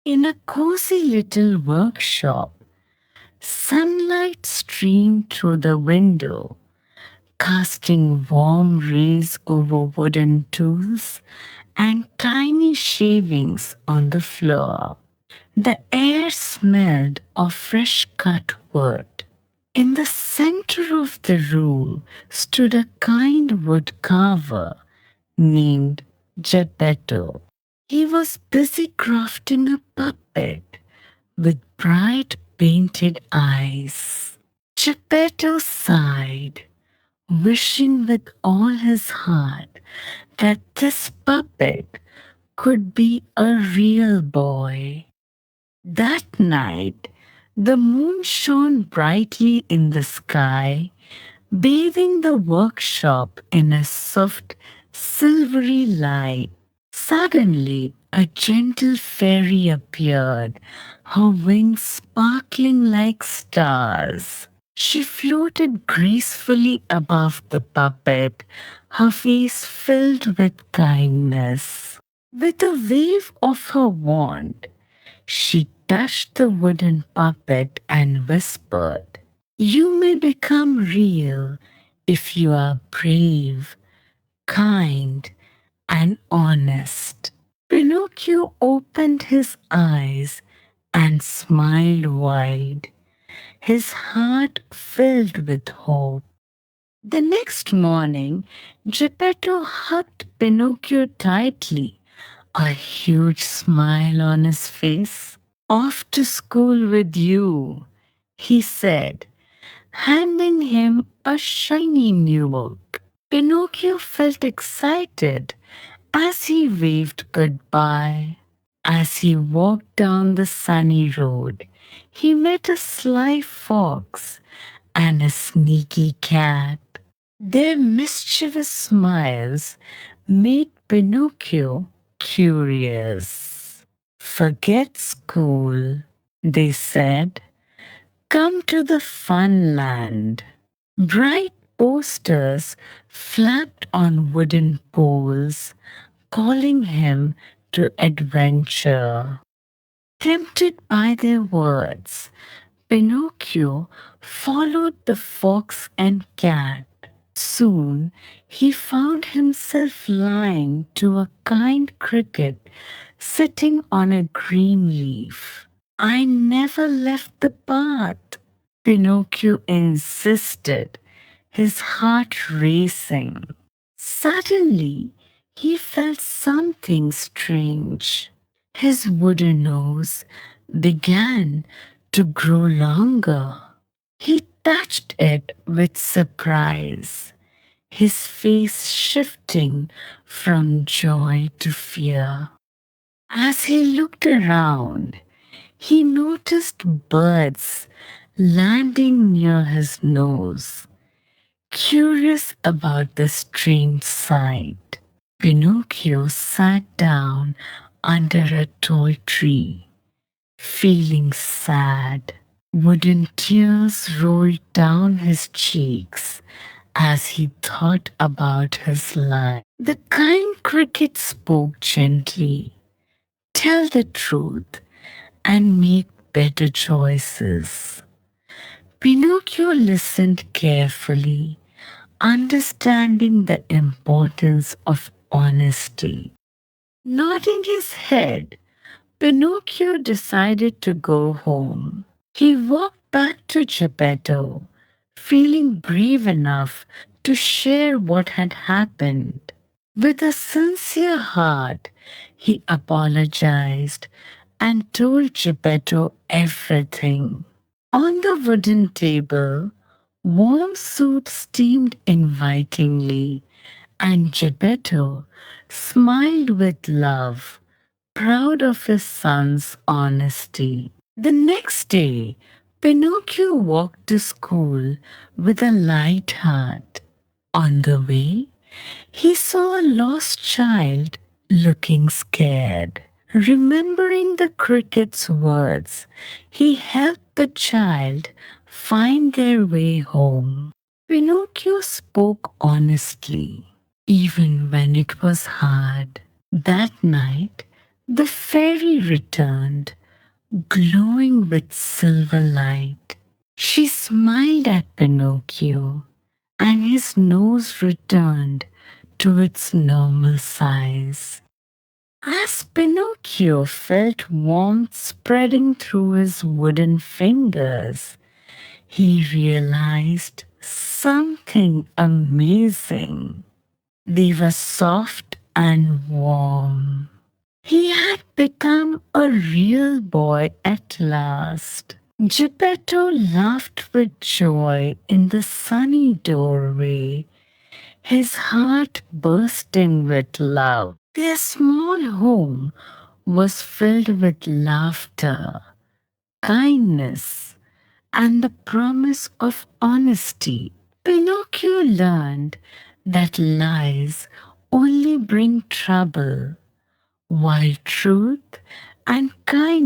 In a cozy little workshop, sunlight streamed through the window, casting warm rays over wooden tools and tiny shavings on the floor. The air smelled of fresh cut wood. In the center of the room stood a kind wood carver named Geppetto. He was busy crafting a puppet with bright painted eyes. Geppetto sighed, wishing with all his heart that this puppet could be a real boy. That night, the moon shone brightly in the sky, bathing the workshop in a soft, silvery light. Suddenly, a gentle fairy appeared, her wings sparkling like stars. She floated gracefully above the puppet, her face filled with kindness. With a wave of her wand, she touched the wooden puppet and whispered, "You may become real if you are brave, kind, and honest." Pinocchio opened his eyes and smiled wide, his heart filled with hope. The next morning, Geppetto hugged Pinocchio tightly, a huge smile on his face. "Off to school with you," he said, handing him a shiny new book. Pinocchio felt excited as he waved goodbye. As he walked down the sunny road, he met a sly fox and a sneaky cat. Their mischievous smiles made Pinocchio curious. "Forget school," they said. "Come to the fun land." Bright posters flapped on wooden poles, calling him to adventure. Tempted by their words, Pinocchio followed the fox and cat. Soon he found himself lying to a kind cricket sitting on a green leaf. "I never left the path," Pinocchio insisted, his heart racing. Suddenly, he felt something strange. His wooden nose began to grow longer. He touched it with surprise, his face shifting from joy to fear. As he looked around, he noticed birds landing near his nose. Curious about the strange sight, Pinocchio sat down under a tall tree, feeling sad. Wooden tears rolled down his cheeks as he thought about his life. The kind cricket spoke gently. "Tell the truth and make better choices." Pinocchio listened carefully, understanding the importance of honesty. Nodding his head, Pinocchio decided to go home. He walked back to Geppetto, feeling brave enough to share what had happened. With a sincere heart, he apologized and told Geppetto everything. On the wooden table, warm soup steamed invitingly, and Geppetto smiled with love, proud of his son's honesty. The next day, Pinocchio walked to school with a light heart. On the way, he saw a lost child looking scared. Remembering the cricket's words, he helped the child find their way home. Pinocchio spoke honestly, even when it was hard. That night, The fairy returned, glowing with silver light. She smiled at Pinocchio, and his nose returned to its normal size. As Pinocchio felt warmth spreading through his wooden fingers, he realized something amazing. They were soft and warm. He had become a real boy at last. Geppetto laughed with joy in the sunny doorway, his heart bursting with love. Their small home was filled with laughter, kindness, and the promise of honesty. Pinocchio learned that lies only bring trouble, while truth and kindness